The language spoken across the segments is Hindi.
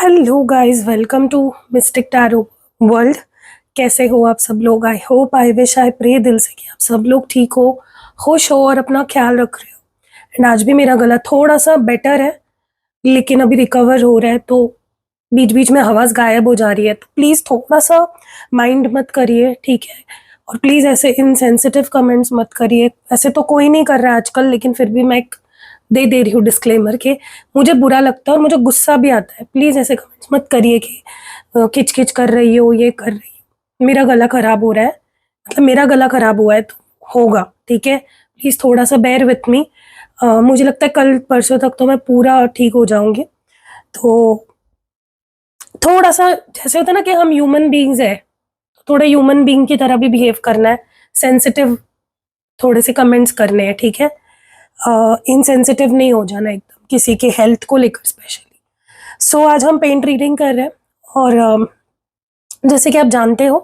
Hello guys, welcome to mystic tarot world. कैसे हो आप सब लोग? I hope, I wish, I pray दिल से कि आप सब लोग ठीक हो, खुश हो और अपना ख्याल रख रहे हो। एंड आज भी मेरा गला थोड़ा सा बेटर है, लेकिन अभी रिकवर हो रहा है, तो बीच बीच में आवाज़ गायब हो जा रही है, तो प्लीज़ थोड़ा सा माइंड मत करिए, ठीक है? और प्लीज़ ऐसे इनसेंसिटिव कमेंट्स मत करिए। ऐसे तो कोई नहीं कर रहा है आजकल, लेकिन फिर भी मैं एक दे रही हूँ डिस्क्लेमर के मुझे बुरा लगता है और मुझे गुस्सा भी आता है। प्लीज़ ऐसे कमेंट्स मत करिए कि किच किच कर रही हो, ये कर रही हो। मेरा गला खराब हो रहा है, मतलब मेरा गला खराब हुआ है तो होगा, ठीक है? प्लीज़ थोड़ा सा बेयर विथ मी। मुझे लगता है कल परसों तक तो मैं पूरा ठीक हो जाऊंगी। तो थोड़ा सा जैसे होता है ना कि हम ह्यूमन बीइंग्स है, थोड़ा ह्यूमन बीइंग की तरह भी बिहेव करना है। सेंसिटिव थोड़े से कमेंट्स करने हैं, ठीक है? इनसेंसिटिव नहीं हो जाना एकदम किसी के हेल्थ को लेकर स्पेशली। सो आज हम पेंट रीडिंग कर रहे हैं और जैसे कि आप जानते हो,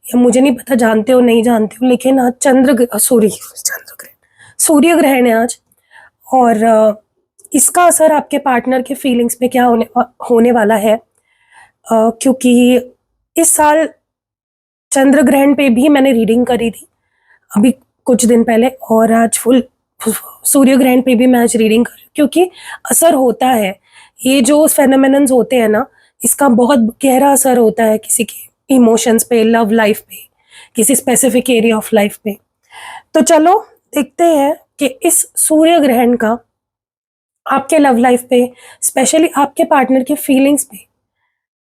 या मुझे नहीं पता जानते हो नहीं जानते हो, लेकिन आज सूर्य ग्रहण है आज। और इसका असर आपके पार्टनर के फीलिंग्स पे क्या होने वाला है, क्योंकि इस साल चंद्र ग्रहण पे भी मैंने रीडिंग करी थी अभी कुछ दिन पहले, और आज फुल सूर्य ग्रहण पे भी मैं आज रीडिंग कर रही हूँ, क्योंकि असर होता है। ये जो फेनोमेनन्स होते हैं ना, इसका बहुत गहरा असर होता है किसी के इमोशंस पे, लव लाइफ पे, किसी स्पेसिफिक एरिया ऑफ लाइफ पे। तो चलो देखते हैं कि इस सूर्य ग्रहण का आपके लव लाइफ पे, स्पेशली आपके पार्टनर के फीलिंग्स पे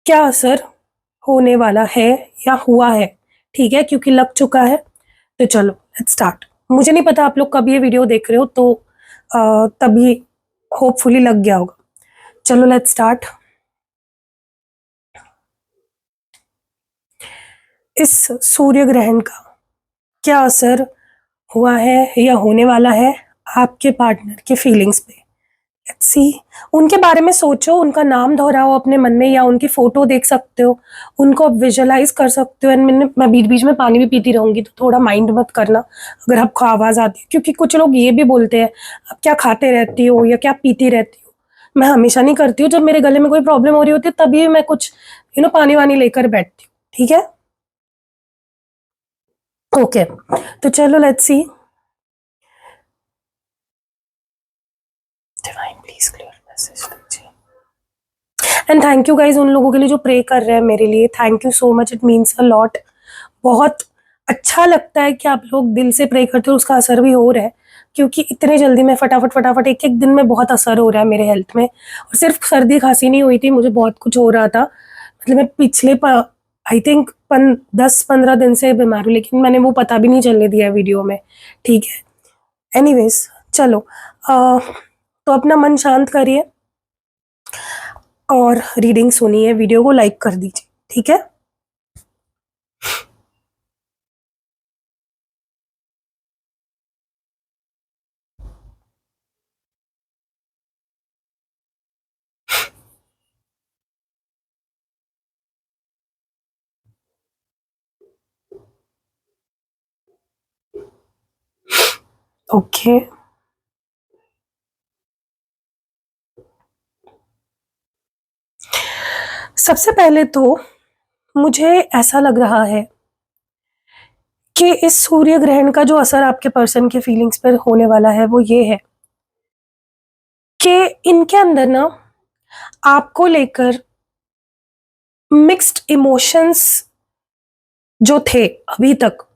क्या असर होने वाला है या हुआ है, ठीक है? क्योंकि लग चुका है। तो चलो लेट्स स्टार्ट। मुझे नहीं पता आप लोग कब ये वीडियो देख रहे हो, तो तभी होपफुली लग गया होगा। चलो लेट्स स्टार्ट। इस सूर्य ग्रहण का क्या असर हुआ है या होने वाला है आपके पार्टनर के फीलिंग्स पे? Let's see. उनके बारे में सोचो, उनका नाम दोहराओ अपने मन में, या उनकी फोटो देख सकते हो, उनको आप विजुअलाइज कर सकते हो। एंड मैं बीच बीच में पानी भी पीती रहूंगी, तो थोड़ा माइंड मत करना अगर आपको आवाज़ आती है, क्योंकि कुछ लोग ये भी बोलते हैं आप क्या खाते रहती हो या क्या पीती रहती हो। मैं हमेशा नहीं करती हूँ, जब मेरे गले में कोई प्रॉब्लम हो रही होती है तभी मैं कुछ पानी वानी लेकर बैठती हूँ, ठीक है? ओके, तो चलो let's see. Divine please clear message दीजिए। एंड थैंक यू गाइज उन लोगों के लिए जो प्रे कर रहे हैं मेरे लिए। Thank you so much, it means a lot. बहुत अच्छा लगता है कि आप लोग दिल से प्रे करते हो, उसका असर भी हो रहा है। क्योंकि इतने जल्दी में फटाफट फटाफट एक एक दिन में बहुत असर हो रहा है मेरे हेल्थ में। और सिर्फ सर्दी खांसी नहीं हुई थी, मुझे बहुत कुछ हो रहा था। मतलब मैं पिछले आई थिंक 10-15 दिन से बीमार हूँ, लेकिन मैंने वो पता भी नहीं चलने दिया वीडियो में, ठीक है? एनीवेज चलो, तो अपना मन शांत करिए और रीडिंग सुनिए। वीडियो को लाइक कर दीजिए, ठीक है? ओके, सबसे पहले तो मुझे ऐसा लग रहा है कि इस सूर्य ग्रहण का जो असर आपके पर्सन के फीलिंग्स पर होने वाला है वो ये है कि इनके अंदर ना आपको लेकर मिक्स्ड इमोशंस जो थे अभी तक,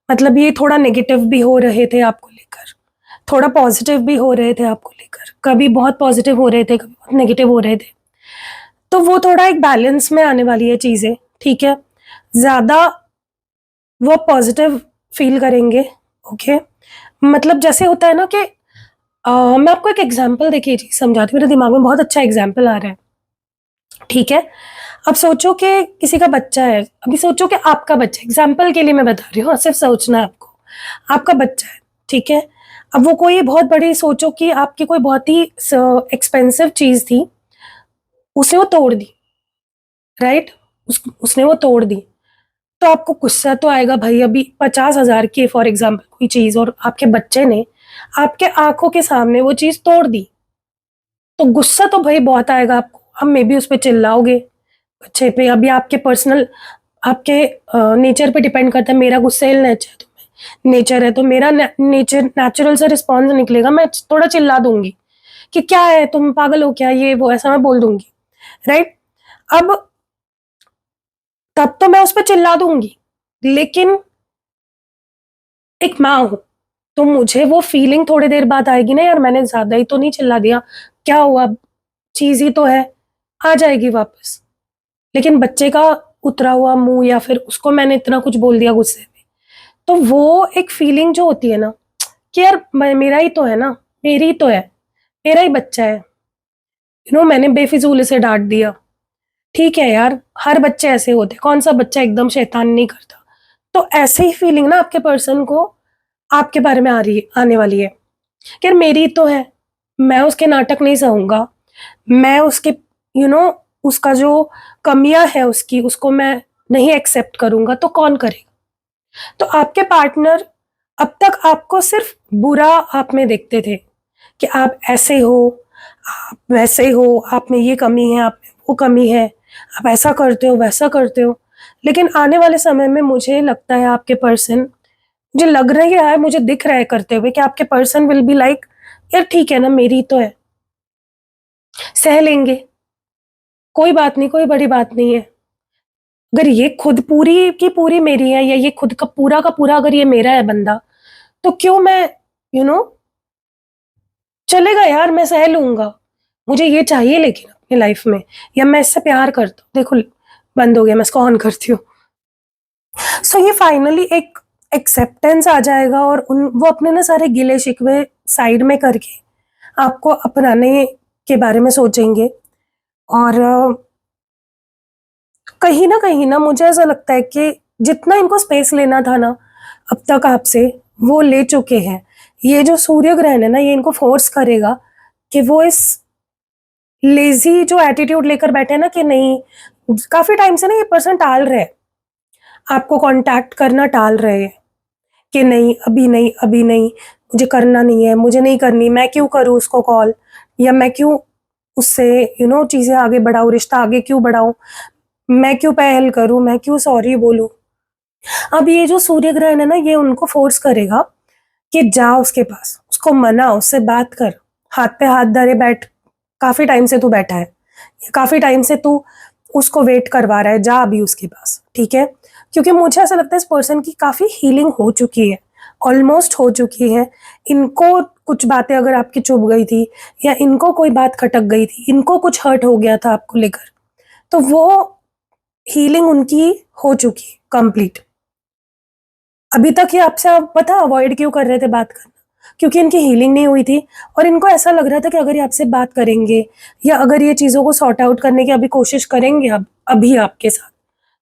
मतलब ये थोड़ा नेगेटिव भी हो रहे थे आपको लेकर, थोड़ा पॉजिटिव भी हो रहे थे आपको लेकर, कभी बहुत पॉजिटिव हो रहे थे, कभी बहुत नेगेटिव हो रहे थे। तो वो थोड़ा एक बैलेंस में आने वाली है चीज़ें, ठीक है? ज़्यादा वो पॉजिटिव फील करेंगे। ओके, मतलब जैसे होता है ना कि मैं आपको एक एग्जांपल देखिए जी समझाती हूँ, मेरे दिमाग में बहुत अच्छा एग्जांपल आ रहा है, ठीक है? अब सोचो कि किसी का बच्चा है, अभी सोचो कि आपका बच्चा, एग्जांपल के लिए मैं बता रही हूँ, सिर्फ सोचना है आपको। आपका बच्चा है, ठीक है? अब वो कोई बहुत बड़ी, सोचो कि आपकी कोई बहुत ही एक्सपेंसिव चीज़ थी, उसने वो तोड़ दी, राइट? उसने वो तोड़ दी, तो आपको गुस्सा तो आएगा भाई। अभी 50,000 की फॉर एग्जाम्पल कोई चीज़, और आपके बच्चे ने आपके आंखों के सामने वो चीज़ तोड़ दी, तो गुस्सा तो भाई बहुत आएगा आपको। अब मे बी उस पे चिल्लाओगे बच्चे पे, अभी आपके पर्सनल, आपके नेचर पे डिपेंड करता है। मेरा गुस्सैल नेचर है तो मेरा नेचर नेचुरल सा रिस्पॉन्स निकलेगा, मैं थोड़ा चिल्ला दूंगी कि क्या है, तुम पागल हो क्या, ये वो, ऐसा मैं बोल दूंगी, राइट। अब तब तो मैं उस पर चिल्ला दूंगी, लेकिन एक माँ हूं तो मुझे वो फीलिंग थोड़ी देर बाद आएगी ना, यार मैंने ज्यादा ही तो नहीं चिल्ला दिया, क्या हुआ, चीज ही तो है, आ जाएगी वापस। लेकिन बच्चे का उतरा हुआ मुंह, या फिर उसको मैंने इतना कुछ बोल दिया गुस्से में, तो वो एक फीलिंग जो होती है ना कि यार मेरा ही तो है ना, मेरी ही तो है, मेरा ही बच्चा है, मैंने बेफिजूल से डांट दिया। ठीक है यार, हर बच्चे ऐसे होते हैं, कौन सा बच्चा एकदम शैतान नहीं करता। तो ऐसे ही फीलिंग ना आपके पर्सन को आपके बारे में आ रही है, आने वाली है कि यार मेरी तो है, मैं उसके नाटक नहीं सहूंगा, मैं उसके यू you नो उसका जो कमियां है उसकी, उसको मैं नहीं एक्सेप्ट करूंगा, तो कौन करेगा। तो आपके पार्टनर अब तक आपको सिर्फ बुरा आप में देखते थे कि आप ऐसे हो, आप वैसे हो, आप में ये कमी है, आप में वो कमी है, आप ऐसा करते हो वैसा करते हो। लेकिन आने वाले समय में मुझे लगता है आपके पर्सन, मुझे लग रहा है, मुझे दिख रहा है करते हुए कि आपके पर्सन विल बी लाइक, यार ठीक है ना, मेरी तो है, सह लेंगे, कोई बात नहीं, कोई बड़ी बात नहीं है। अगर ये खुद पूरी की पूरी मेरी है, या ये खुद का पूरा अगर ये मेरा है बंदा, तो क्यों मैं यू you नो चलेगा यार, मैं सह लूंगा, मुझे ये चाहिए लेकिन अपनी लाइफ में, या मैं इससे प्यार करता हूँ, देखो बंद हो गया, मैं इसको ऑन करती हूँ। सो ये फाइनली एक एक्सेप्टेंस आ जाएगा, और वो अपने ना सारे गिले शिकवे साइड में करके आपको अपनाने के बारे में सोचेंगे। और कहीं ना मुझे ऐसा लगता है कि जितना इनको स्पेस लेना था ना अब तक आपसे, वो ले चुके हैं। ये जो सूर्य ग्रहण है ना, ये इनको फोर्स करेगा कि वो इस लेजी जो एटीट्यूड लेकर बैठे हैं ना कि नहीं, काफी टाइम से ना ये पर्सन टाल रहे हैं, आपको कांटेक्ट करना टाल रहे हैं कि नहीं अभी नहीं, अभी नहीं, मुझे करना नहीं है, मुझे नहीं करनी, मैं क्यों करूँ उसको कॉल, या मैं क्यों उससे चीजें आगे बढ़ाऊं, रिश्ता आगे क्यों बढ़ाऊं, मैं क्यों पहल करूं, मैं क्यों सॉरी बोलूं। अब ये जो सूर्य ग्रहण है ना, ये उनको फोर्स करेगा कि जा उसके पास, उसको मना, उससे बात कर, हाथ पे हाथ धरे बैठ, काफी टाइम से तू बैठा है, काफी टाइम से तू उसको वेट करवा रहा है, जा अभी उसके पास, ठीक है। क्योंकि मुझे ऐसा लगता है इस पर्सन की काफी हीलिंग हो चुकी है, ऑलमोस्ट हो चुकी है। इनको कुछ बातें अगर आपकी चुभ गई थी, या इनको कोई बात खटक गई थी, इनको कुछ हर्ट हो गया था आपको लेकर, तो वो हीलिंग उनकी हो चुकी है कंप्लीट। अभी तक ये आपसे, आप पता अवॉइड क्यों कर रहे थे बात करना, क्योंकि इनकी हीलिंग नहीं हुई थी, और इनको ऐसा लग रहा था कि अगर ये आपसे बात करेंगे, या अगर ये चीज़ों को सॉर्ट आउट करने की अभी कोशिश करेंगे अब अभी आपके साथ,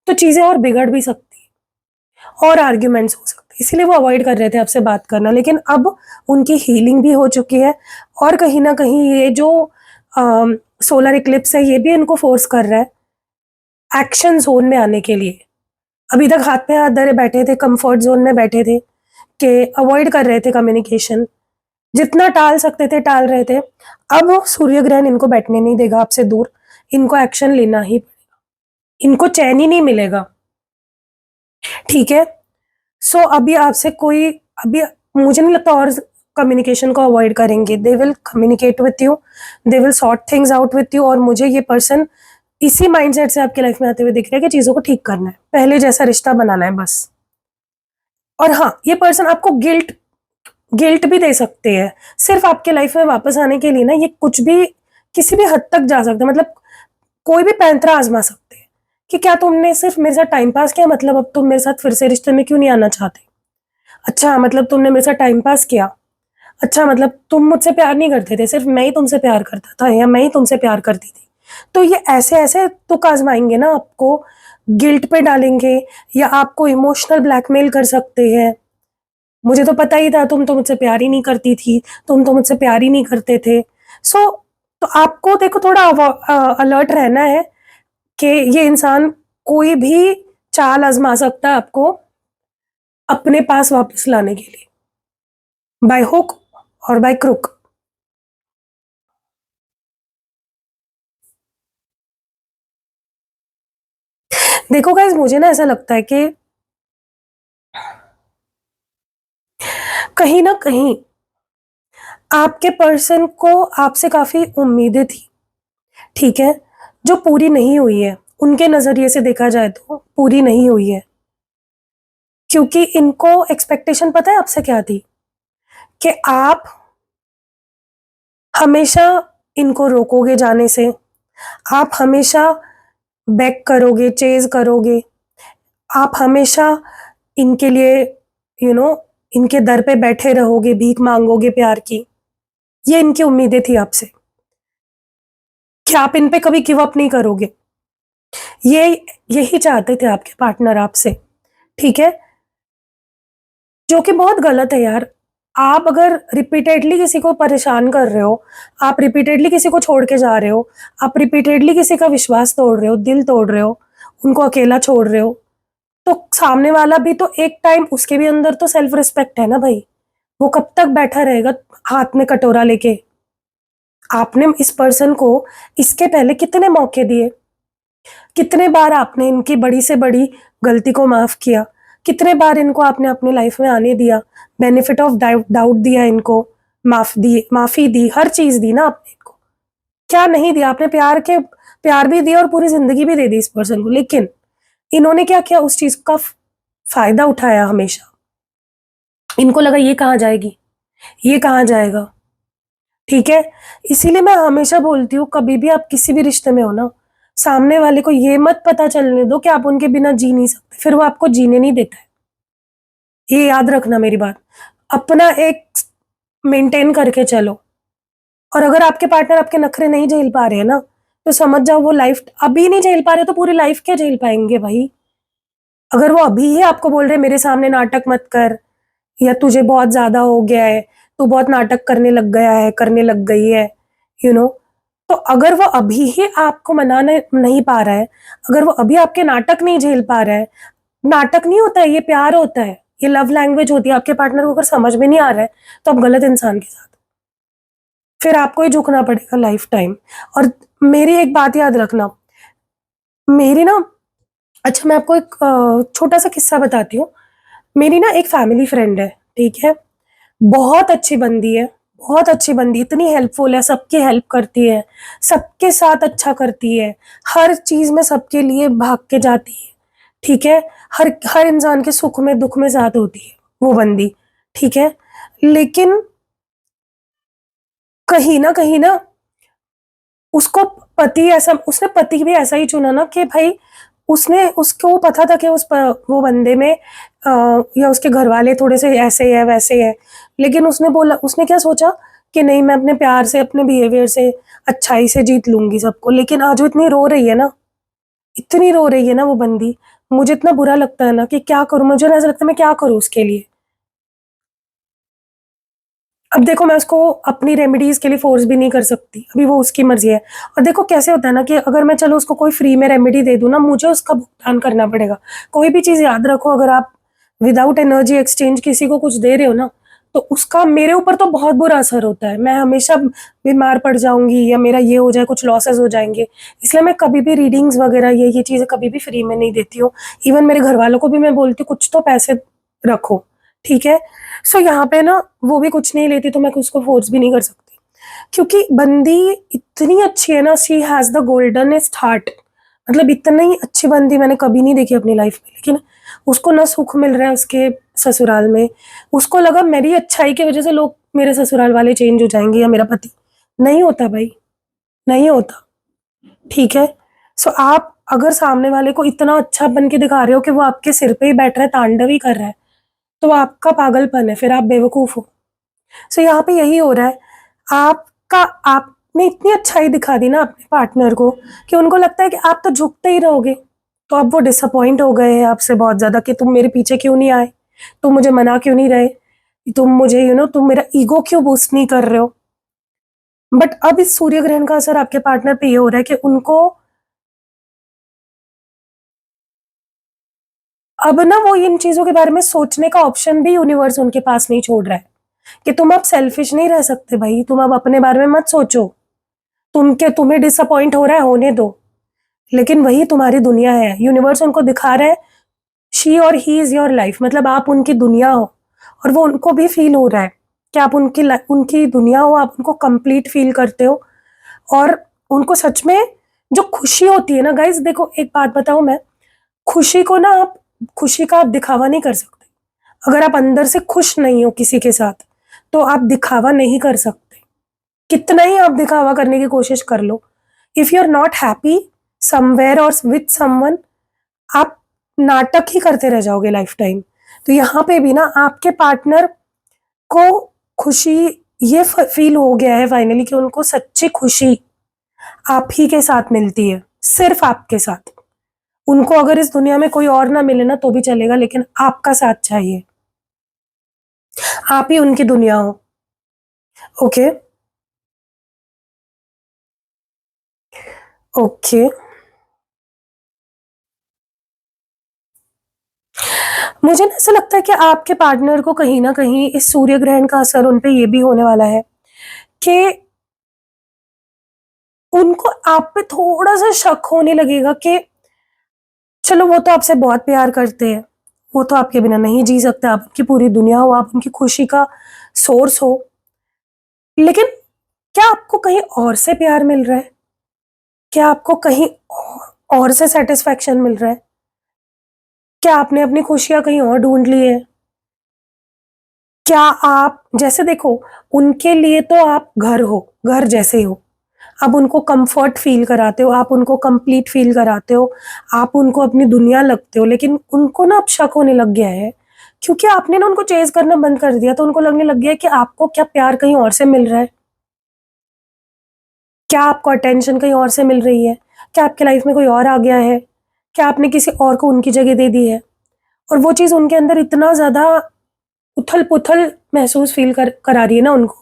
तो चीज़ें और बिगड़ भी सकती है, और आर्ग्यूमेंट्स हो सकते हैं, इसीलिए वो अवॉइड कर रहे थे आपसे बात करना। लेकिन अब उनकी हीलिंग भी हो चुकी है, और कहीं ना कहीं ये जो सोलर इक्लिप्स है, ये भी इनको फोर्स कर रहा है एक्शन जोन में आने के लिए। अभी तक हाथ पे हाथ धरे बैठे थे, कंफर्ट जोन में बैठे थे, कि अवॉइड कर रहे थे कम्युनिकेशन, जितना टाल सकते थे टाल रहे थे। अब सूर्य ग्रहण इनको बैठने नहीं देगा आपसे दूर, इनको एक्शन लेना ही पड़ेगा, इनको चैन ही नहीं मिलेगा, ठीक है। सो अभी आपसे कोई, अभी मुझे नहीं लगता और कम्युनिकेशन को अवॉइड करेंगे, they will communicate with you, they will sort things out with you. और मुझे ये पर्सन इसी माइंडसेट से आपकी लाइफ में आते हुए दिख रहा है कि चीजों को ठीक करना है, पहले जैसा रिश्ता बनाना है बस। और हाँ, ये पर्सन आपको गिल्ट गिल्ट भी दे सकते हैं, सिर्फ आपके लाइफ में वापस आने के लिए ना, ये कुछ भी किसी भी हद तक जा सकते हैं, मतलब कोई भी पैंतरा आजमा सकते हैं कि क्या तुमने सिर्फ मेरे साथ टाइम पास किया, मतलब अब तुम मेरे साथ फिर से रिश्ते में क्यों नहीं आना चाहते। अच्छा, मतलब तुमने मेरे साथ टाइम पास किया, अच्छा मतलब तुम मुझसे प्यार नहीं करते थे, सिर्फ मैं ही तुमसे प्यार करता था, या मैं ही तुमसे प्यार करती थी। तो ये ऐसे ऐसे तुक आजमाएंगे ना, आपको गिल्ट पे डालेंगे, या आपको इमोशनल ब्लैकमेल कर सकते हैं। मुझे तो पता ही था, तुम तो मुझसे प्यार ही नहीं करती थी, तुम तो मुझसे प्यार ही नहीं करते थे। सो तो आपको देखो थोड़ा अलर्ट रहना है कि ये इंसान कोई भी चाल आजमा सकता है आपको अपने पास वापस लाने के लिए, बाय हुक और बाय क्रुक। देखो गाइस, मुझे ना ऐसा लगता है कि कहीं ना कहीं आपके पर्सन को आपसे काफी उम्मीदें थी, ठीक है, जो पूरी नहीं हुई है। उनके नजरिए से देखा जाए तो पूरी नहीं हुई है, क्योंकि इनको एक्सपेक्टेशन पता है आपसे क्या थी, कि आप हमेशा इनको रोकोगे जाने से, आप हमेशा बैक करोगे, चेज करोगे, आप हमेशा इनके लिए यू नो इनके दर पे बैठे रहोगे, भीख मांगोगे प्यार की। ये इनकी उम्मीदें थी आपसे, कि आप इन पे कभी गिव अप नहीं करोगे। ये यही चाहते थे आपके पार्टनर आपसे, ठीक है, जो कि बहुत गलत है यार। आप अगर रिपीटेडली किसी को परेशान कर रहे हो, आप रिपीटेडली किसी को छोड़ के जा रहे हो, आप रिपीटेडली किसी का विश्वास तोड़ रहे हो, दिल तोड़ रहे हो, उनको अकेला छोड़ रहे हो, तो सामने वाला भी तो एक टाइम, उसके भी अंदर तो सेल्फ रिस्पेक्ट है ना भाई। वो कब तक बैठा रहेगा हाथ में कटोरा लेके? आपने इस पर्सन को इसके पहले कितने मौके दिए, कितने बार आपने इनकी बड़ी से बड़ी गलती को माफ किया, कितने बार इनको आपने अपनी लाइफ में आने दिया, बेनिफिट ऑफ डाउट दिया इनको, माफी दी, हर चीज दी ना आपने इनको। क्या नहीं दिया आपने? प्यार भी दिया और पूरी जिंदगी भी दे दी इस पर्सन को, लेकिन इन्होंने क्या किया? उस चीज का फायदा उठाया हमेशा। इनको लगा ये कहाँ जाएगी, ये कहाँ जाएगा, ठीक है। इसीलिए मैं हमेशा बोलती हूँ, कभी भी आप किसी भी रिश्ते में हो ना, सामने वाले को ये मत पता चलने दो कि आप उनके बिना जी नहीं सकते, फिर वो आपको जीने नहीं देता है। ये याद रखना मेरी बात। अपना एक मेंटेन करके चलो। और अगर आपके पार्टनर आपके नखरे नहीं झेल पा रहे हैं ना, तो समझ जाओ वो लाइफ अभी नहीं झेल पा रहे, तो पूरी लाइफ क्या झेल पाएंगे भाई? अगर वो अभी ही आपको बोल रहे मेरे सामने नाटक मत कर, या तुझे बहुत ज्यादा हो गया है, तू बहुत नाटक करने लग गया है, करने लग गई है, यू नो तो अगर वो अभी ही आपको मनाने नहीं पा रहा है, अगर वो अभी आपके नाटक नहीं झेल पा रहा है, नाटक नहीं होता है, ये प्यार होता है, ये लव लैंग्वेज होती है। आपके पार्टनर को अगर समझ में नहीं आ रहा है, तो आप गलत इंसान के साथ, फिर आपको ही झुकना पड़ेगा लाइफ टाइम। और मेरी एक बात याद रखना, मेरी ना, अच्छा मैं आपको एक छोटा सा किस्सा बताती हूँ। मेरी ना एक फैमिली फ्रेंड है, ठीक है, बहुत अच्छी बंदी है, बहुत अच्छी बंदी, इतनी हेल्पफुल है, सबकी हेल्प करती है, सबके साथ अच्छा करती है, हर चीज में सबके लिए भाग के जाती है, ठीक है, हर हर इंसान के सुख में दुख में साथ होती है वो बंदी, ठीक है। लेकिन कहीं ना उसको उसने पति भी ऐसा ही चुना ना, कि भाई उसने उसको पता था कि वो बंदे में या उसके घर वाले थोड़े से ऐसे है वैसे है, लेकिन उसने क्या सोचा कि नहीं, मैं अपने प्यार से, अपने बिहेवियर से, अच्छाई से जीत लूंगी सबको। लेकिन आज वो इतनी रो रही है ना, इतनी रो रही है ना वो बंदी, मुझे इतना बुरा लगता है ना कि क्या करूं, मुझे ना ऐसा लगता है मैं क्या करूं उसके लिए। अब देखो, मैं उसको अपनी रेमेडीज के लिए फोर्स भी नहीं कर सकती, अभी वो उसकी मर्जी है। और देखो कैसे होता है ना, कि अगर मैं चलो उसको कोई फ्री में रेमेडी दे दूं ना, मुझे उसका भुगतान करना पड़ेगा। कोई भी चीज याद रखो, अगर आप विदाउट एनर्जी एक्सचेंज किसी को कुछ दे रहे हो ना, तो उसका मेरे ऊपर तो बहुत बुरा असर होता है। मैं हमेशा बीमार पड़ जाऊंगी, या मेरा ये हो जाए, कुछ लॉसेस हो जाएंगे। इसलिए मैं कभी भी रीडिंग्स वगैरह ये चीजें कभी भी फ्री में नहीं देती हूँ। इवन मेरे घर वालों को भी मैं बोलती हूँ कुछ तो पैसे रखो, ठीक है। सो यहाँ पे ना वो भी कुछ नहीं लेती, तो मैं उसको फोर्स भी नहीं कर सकती, क्योंकि बंदी इतनी अच्छी है ना, शी हैज द गोल्डनेस्ट हार्ट। मतलब इतनी अच्छी बंदी मैंने कभी नहीं देखी अपनी लाइफ में। लेकिन उसको ना सुख मिल रहा है उसके ससुराल में, उसको लगा मेरी अच्छाई की वजह से लोग, मेरे ससुराल वाले चेंज हो जाएंगे, या मेरा पति। नहीं होता भाई, नहीं होता, ठीक है। सो आप अगर सामने वाले को इतना अच्छा बन के दिखा रहे हो कि वो आपके सिर पे ही बैठ रहा है, तांडव ही कर रहा है, तो वो आपका पागलपन है, फिर आप बेवकूफ हो। सो यहाँ पे यही हो रहा है, आपका आपने इतनी अच्छाई दिखा दी ना अपने पार्टनर को, कि उनको लगता है कि आप तो झुकते ही रहोगे। तो अब वो डिसअपॉइंट हो गए हैं आपसे बहुत ज्यादा, कि तुम मेरे पीछे क्यों नहीं आए, तुम मुझे मना क्यों नहीं रहे, तुम मुझे तुम मेरा ईगो क्यों बूस्ट नहीं कर रहे हो। बट अब इस सूर्य ग्रहण का असर आपके पार्टनर पे ये हो रहा है कि उनको अब ना वो इन चीजों के बारे में सोचने का ऑप्शन भी यूनिवर्स उनके पास नहीं छोड़ रहा है, कि तुम अब सेल्फिश नहीं रह सकते भाई, तुम अब अपने बारे में मत सोचो। तुम्हें डिसअपॉइंट हो रहा है, होने दो। लेकिन वही तुम्हारी दुनिया है। यूनिवर्स उनको दिखा रहा है शी और ही इज योर लाइफ, मतलब आप उनकी दुनिया हो, और वो उनको भी फील हो रहा है कि आप उनकी दुनिया हो, आप उनको कंप्लीट फील करते हो। और उनको सच में जो खुशी होती है ना गाइस, देखो एक बात बताऊं मैं, खुशी को ना आप खुशी का आप दिखावा नहीं कर सकते। अगर आप अंदर से खुश नहीं हो किसी के साथ तो आप दिखावा नहीं कर सकते, कितना ही आप दिखावा करने की कोशिश कर लो। If you are not happy somewhere और विथ समवन, आप नाटक ही करते रह जाओगे लाइफ टाइम। तो यहाँ पे भी ना आपके पार्टनर को खुशी ये फील हो गया है फाइनली कि उनको सच्ची खुशी आप ही के साथ मिलती है, सिर्फ आपके साथ। उनको अगर इस दुनिया में कोई और ना मिले ना तो भी चलेगा, लेकिन आपका साथ चाहिए, आप ही उनकी दुनिया हो। ओके। ओके। मुझे ना ऐसा लगता है कि आपके पार्टनर को कहीं ना कहीं इस सूर्य ग्रहण का असर उन पे ये भी होने वाला है कि उनको आप पे थोड़ा सा शक होने लगेगा कि चलो वो तो आपसे बहुत प्यार करते हैं, वो तो आपके बिना नहीं जी सकते, आप उनकी पूरी दुनिया हो, आप उनकी खुशी का सोर्स हो, लेकिन क्या आपको कहीं और से प्यार मिल रहा है? क्या आपको कहीं और से सेटिस्फेक्शन मिल रहा है? क्या आपने अपनी खुशियां कहीं और ढूंढ ली है? क्या आप जैसे देखो, उनके लिए तो आप घर हो, घर जैसे हो, आप उनको कंफर्ट फील कराते हो, आप उनको कंप्लीट फील कराते हो, आप उनको अपनी दुनिया लगते हो, लेकिन उनको ना अब शक होने लग गया है क्योंकि आपने ना उनको चेज करना बंद कर दिया, तो उनको लगने लग गया है कि आपको क्या प्यार कहीं और से मिल रहा है, क्या आपको अटेंशन कहीं और से मिल रही है, क्या आपके लाइफ में कोई और आ गया है, क्या आपने किसी और को उनकी जगह दे दी है। और वो चीज़ उनके अंदर इतना ज़्यादा उथल-पुथल महसूस फ़ील करा रही है ना उनको,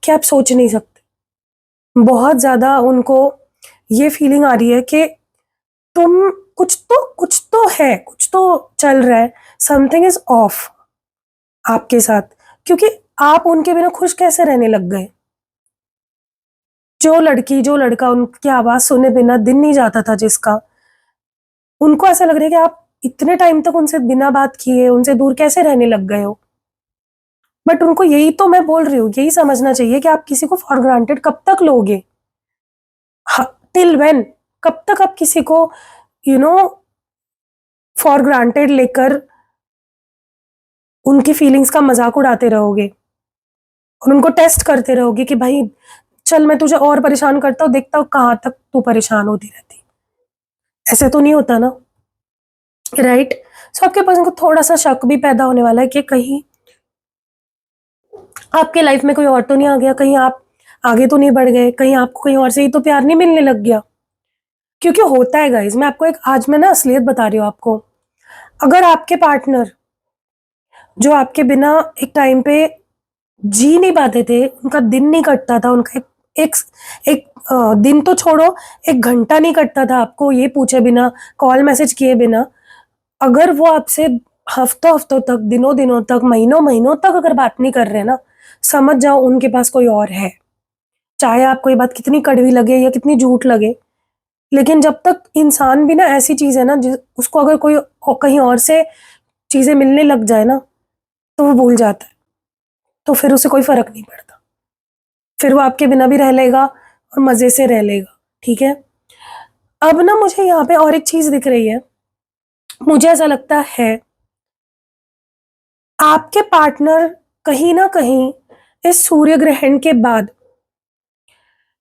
कि आप सोच नहीं सकते। बहुत ज़्यादा उनको ये फ़ीलिंग आ रही है कि तुम कुछ तो है, कुछ तो चल रहा है, समथिंग इज़ ऑफ आपके साथ, क्योंकि आप उनके बिना खुश कैसे रहने लग गए? जो लड़की, जो लड़का उनकी आवाज़ सुने बिना दिन नहीं जाता था जिसका, उनको ऐसा लग रहा है कि आप इतने टाइम तक उनसे बिना बात किए, उनसे दूर कैसे रहने लग गए हो? बट उनको यही तो मैं बोल रही हूँ, यही समझना चाहिए कि आप किसी को फॉर ग्रांटेड कब तक लोगे? Till when? कब तक आप किसी को यू नो फॉर ग्रांटेड लेकर उनकी फीलिंग्स का मजाक उड़ाते रहोगे और उनको टेस्ट करते रहोगे कि भाई चल मैं तुझे और परेशान करता हूँ, देखता हूँ कहाँ तक तू परेशान होती रहती। ऐसे तो नहीं होता ना, राइट? सो आपके पास उनको थोड़ा सा शक भी पैदा होने वाला है कि कहीं आपके लाइफ में कोई और तो नहीं आ गया, कहीं आप आगे तो नहीं बढ़ गए, कहीं आपको कहीं और से ही तो प्यार नहीं मिलने लग गया। क्योंकि होता है गाइस, मैं आपको एक आज मैं ना असलियत बता रही हूँ आपको। अगर आपके पार्टनर जो आपके बिना एक टाइम पे जी नहीं पाते थे, उनका दिन नहीं कटता था, उनका एक एक दिन तो छोड़ो, एक घंटा नहीं कटता था आपको ये पूछे बिना, कॉल मैसेज किए बिना, अगर वो आपसे हफ्तों हफ्तों तक, दिनों दिनों तक, महीनों महीनों तक अगर बात नहीं कर रहे ना, समझ जाओ उनके पास कोई और है। चाहे आपको ये बात कितनी कड़वी लगे या कितनी झूठ लगे, लेकिन जब तक इंसान भी ना ऐसी चीज है ना उसको अगर कोई कहीं और से चीजें मिलने लग जाए ना तो वो भूल जाता है, तो फिर उसे कोई फर्क नहीं पड़ता, फिर वो आपके बिना भी रह लेगा और मजे से रह लेगा। ठीक है। अब ना मुझे यहाँ पे और एक चीज दिख रही है, मुझे ऐसा लगता है आपके पार्टनर कहीं ना कहीं इस सूर्य ग्रहण के बाद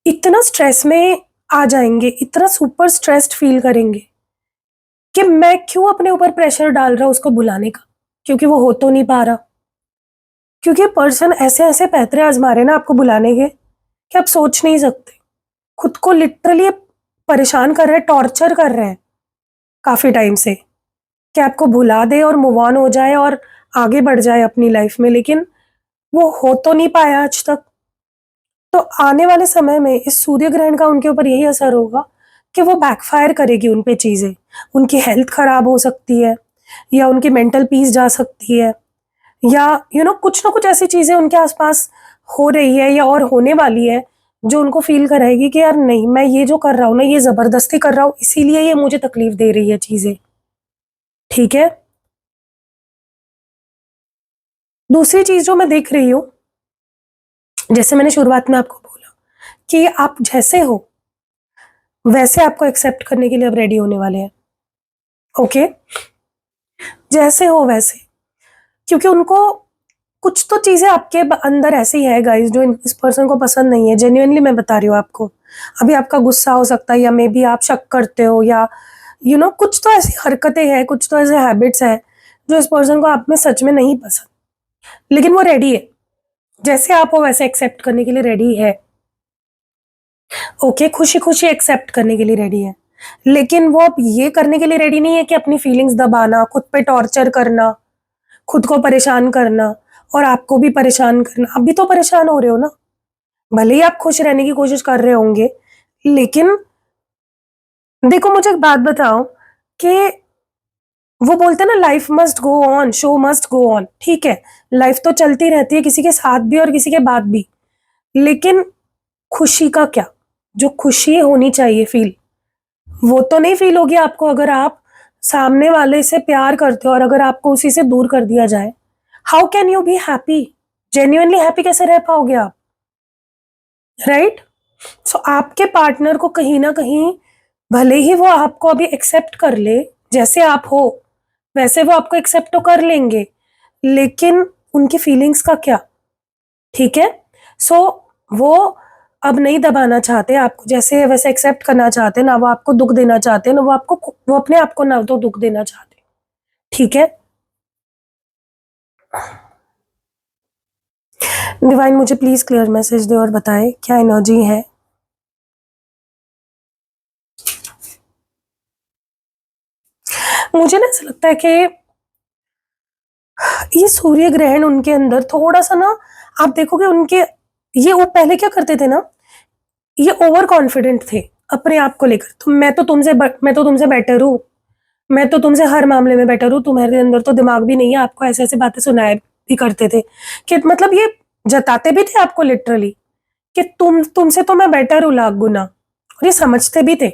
इतना स्ट्रेस में आ जाएंगे, इतना सुपर स्ट्रेस्ड फील करेंगे कि मैं क्यों अपने ऊपर प्रेशर डाल रहा हूं उसको बुलाने का, क्योंकि वो हो तो नहीं पा रहा, क्योंकि पर्सन ऐसे ऐसे पैतरे आजमा रहे ना आपको बुलाने के कि आप सोच नहीं सकते। खुद को लिटरली परेशान कर रहे हैं, टॉर्चर कर रहे हैं काफी टाइम से कि आपको भुला दे और मूव ऑन हो जाए और आगे बढ़ जाए अपनी लाइफ में, लेकिन वो हो तो नहीं पाया आज तक। तो आने वाले समय में इस सूर्य ग्रहण का उनके ऊपर यही असर होगा कि वो बैकफायर करेगी उन पे चीजें, उनकी हेल्थ खराब हो सकती है, या उनकी मेंटल पीस जा सकती है, या कुछ ना कुछ ऐसी चीजें उनके आसपास हो रही है या और होने वाली है जो उनको फील कराएगी कि यार नहीं, मैं ये जो कर रहा हूँ ना, ये जबरदस्ती कर रहा हूँ, इसीलिए ये मुझे तकलीफ दे रही है चीजें। ठीक है। दूसरी चीज जो मैं देख रही हूँ, जैसे मैंने शुरुआत में आपको बोला कि आप जैसे हो वैसे आपको एक्सेप्ट करने के लिए अब रेडी होने वाले हैं। ओके। जैसे हो वैसे, क्योंकि उनको कुछ तो चीजें आपके अंदर ऐसी है गाइस जो इस पर्सन को पसंद नहीं है। जेन्युइनली मैं बता रही हूँ आपको। अभी आपका गुस्सा हो सकता है, या मे बी आप शक करते हो, या कुछ तो ऐसी हरकतें हैं, कुछ तो ऐसे हैबिट्स हैं जो इस पर्सन को आप में सच में नहीं पसंद, लेकिन वो रेडी है। जैसे आप हो वैसे एक्सेप्ट करने के लिए रेडी है। ओके, खुशी खुशी एक्सेप्ट करने के लिए रेडी है, लेकिन वो अब ये करने के लिए रेडी नहीं है कि अपनी फीलिंग्स दबाना, खुद पे टॉर्चर करना, खुद को परेशान करना और आपको भी परेशान करना। अभी तो परेशान हो रहे हो ना, भले ही आप खुश रहने की कोशिश कर रहे होंगे, लेकिन देखो मुझे एक बात बताओ कि वो बोलते हैं ना, life must go on, show must go on. ठीक है, लाइफ तो चलती रहती है, किसी के साथ भी और किसी के बाद भी, लेकिन खुशी का क्या? जो खुशी होनी चाहिए फील, वो तो नहीं फील होगी आपको अगर आप सामने वाले से प्यार करते हो और अगर आपको उसी से दूर कर दिया जाए। How can you be happy? Genuinely happy कैसे रह पाओगे आप? राइट। सो आपके पार्टनर को कहीं ना कहीं, भले ही वो आपको अभी एक्सेप्ट कर ले जैसे आप हो, वैसे वो आपको एक्सेप्ट तो कर लेंगे, लेकिन उनकी फीलिंग्स का क्या? ठीक है। सो वो अब नहीं दबाना चाहते आपको, जैसे वैसे एक्सेप्ट करना चाहते, ना वो आपको दुख देना चाहते, ना वो अपने आप को ना तो दुख देना चाहते। ठीक है। डिवाइन मुझे प्लीज क्लियर मैसेज दे और बताए क्या एनर्जी है। मुझे ना ऐसा लगता है कि ये सूर्य ग्रहण उनके अंदर थोड़ा सा ना, आप देखोगे उनके, ये वो पहले क्या करते थे ना, ये ओवर कॉन्फिडेंट थे अपने आप को लेकर। तो मैं तो तुमसे बेटर हूँ, मैं तो तुमसे हर मामले में बेटर हूँ, तुम्हारे अंदर तो दिमाग भी नहीं है। आपको ऐसे ऐसे बातें सुनाए भी करते थे कि मतलब ये जताते भी थे आपको लिटरली कि तुमसे तो मैं बेटर हूँ लाख गुना, और ये समझते भी थे।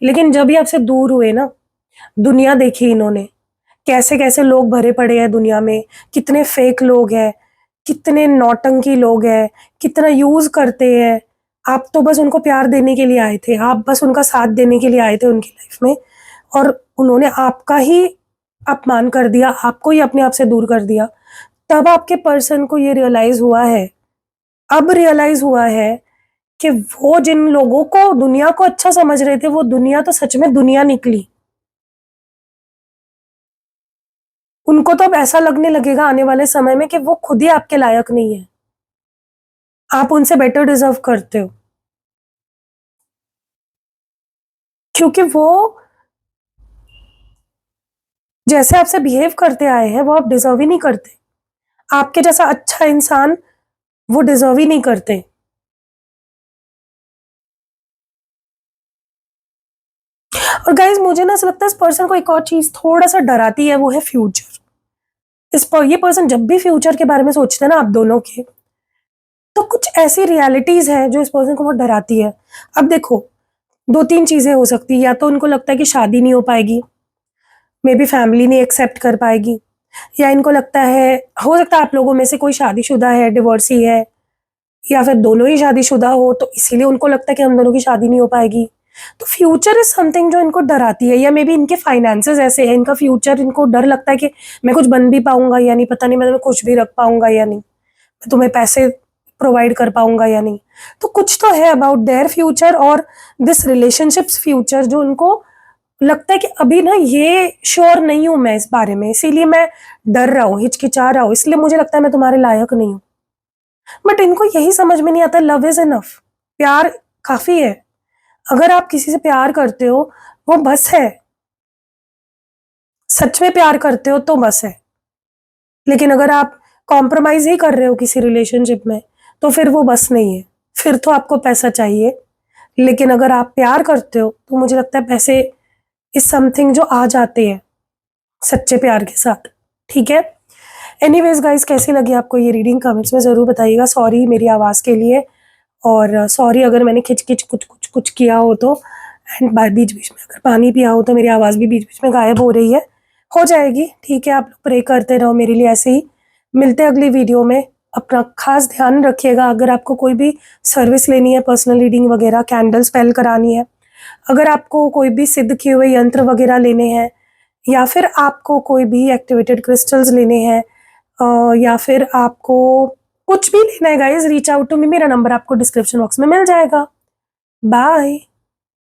लेकिन जब ये आपसे दूर हुए ना, दुनिया देखी इन्होंने, कैसे कैसे लोग भरे पड़े हैं दुनिया में, कितने फेक लोग हैं, कितने नौटंकी लोग हैं, कितना यूज करते हैं। आप तो बस उनको प्यार देने के लिए आए थे, आप बस उनका साथ देने के लिए आए थे उनकी लाइफ में, और उन्होंने आपका ही अपमान कर दिया, आपको ही अपने आप से दूर कर दिया। तब आपके पर्सन को ये रियलाइज हुआ है, अब रियलाइज हुआ है कि वो जिन लोगों को दुनिया को अच्छा समझ रहे थे, वो दुनिया तो सच में दुनिया निकली। उनको तो अब ऐसा लगने लगेगा आने वाले समय में कि वो खुद ही आपके लायक नहीं है, आप उनसे बेटर डिजर्व करते हो, क्योंकि वो जैसे आपसे बिहेव करते आए हैं वो आप डिजर्व ही नहीं करते। आपके जैसा अच्छा इंसान वो डिजर्व ही नहीं करते। और गाइज मुझे ना ऐसा लगता है इस पर्सन को एक और चीज थोड़ा सा डराती है, वो है फ्यूचर। ये पर्सन जब भी फ्यूचर के बारे में सोचते हैं ना आप दोनों के, तो कुछ ऐसी रियलिटीज है जो इस पर्सन को बहुत डराती है। अब देखो, दो तीन चीजें हो सकती है, या तो उनको लगता है कि शादी नहीं हो पाएगी, मे बी फैमिली नहीं एक्सेप्ट कर पाएगी, या इनको लगता है, हो सकता है आप लोगों में से कोई शादीशुदा है, डिवोर्सी है, या फिर दोनों ही शादीशुदा हो, तो इसीलिए उनको लगता है कि हम दोनों की शादी नहीं हो पाएगी। तो फ्यूचर इज समथिंग जो इनको डराती है, या मे बी इनके फाइनेंसेस ऐसे हैं, इनका फ्यूचर इनको डर लगता है कि मैं कुछ बन भी पाऊंगा या नहीं, पता नहीं मैं तुम्हें खुश भी रख पाऊंगा या नहीं, मैं तुम्हें पैसे प्रोवाइड कर पाऊंगा या नहीं। तो कुछ तो है अबाउट देयर फ्यूचर और दिस रिलेशनशिप्स फ्यूचर जो उनको लगता है कि अभी ना ये श्योर नहीं हूं मैं इस बारे में, इसीलिए मैं डर रहा हूँ, हिचकिचा रहा हूँ, इसलिए मुझे लगता है मैं तुम्हारे लायक नहीं हूँ। बट इनको यही समझ में नहीं आता, लव इज इनफ, प्यार काफी है। अगर आप किसी से प्यार करते हो वो बस है, सच में प्यार करते हो तो बस है। लेकिन अगर आप कॉम्प्रोमाइज ही कर रहे हो किसी रिलेशनशिप में, तो फिर वो बस नहीं है, फिर तो आपको पैसा चाहिए। लेकिन अगर आप प्यार करते हो तो मुझे लगता है पैसे इज समथिंग जो आ जाते हैं सच्चे प्यार के साथ। ठीक है। एनीवेज गाइस, कैसी लगी आपको ये रीडिंग कमेंट्स में ज़रूर बताइएगा। सॉरी मेरी आवाज़ के लिए, और सॉरी अगर मैंने खिच खिच कुछ कुछ कुछ किया हो तो, एंड बीच बीच में अगर पानी पिया हो तो मेरी आवाज़ भी बीच बीच में गायब हो रही है। हो जाएगी, ठीक है, आप लोग प्रे करते रहो मेरे लिए ऐसे ही। मिलते हैं अगली वीडियो में। अपना खास ध्यान रखिएगा। अगर आपको कोई भी सर्विस लेनी है, पर्सनल रीडिंग वगैरह, कैंडल स्पेल करानी है, अगर आपको कोई भी सिद्ध किए हुए यंत्र वगैरह लेने हैं, या फिर आपको कोई भी एक्टिवेटेड क्रिस्टल्स लेने हैं, या फिर आपको कुछ भी लेना है guys, reach out to me. मेरा नंबर आपको डिस्क्रिप्शन बॉक्स में मिल जाएगा। बाय।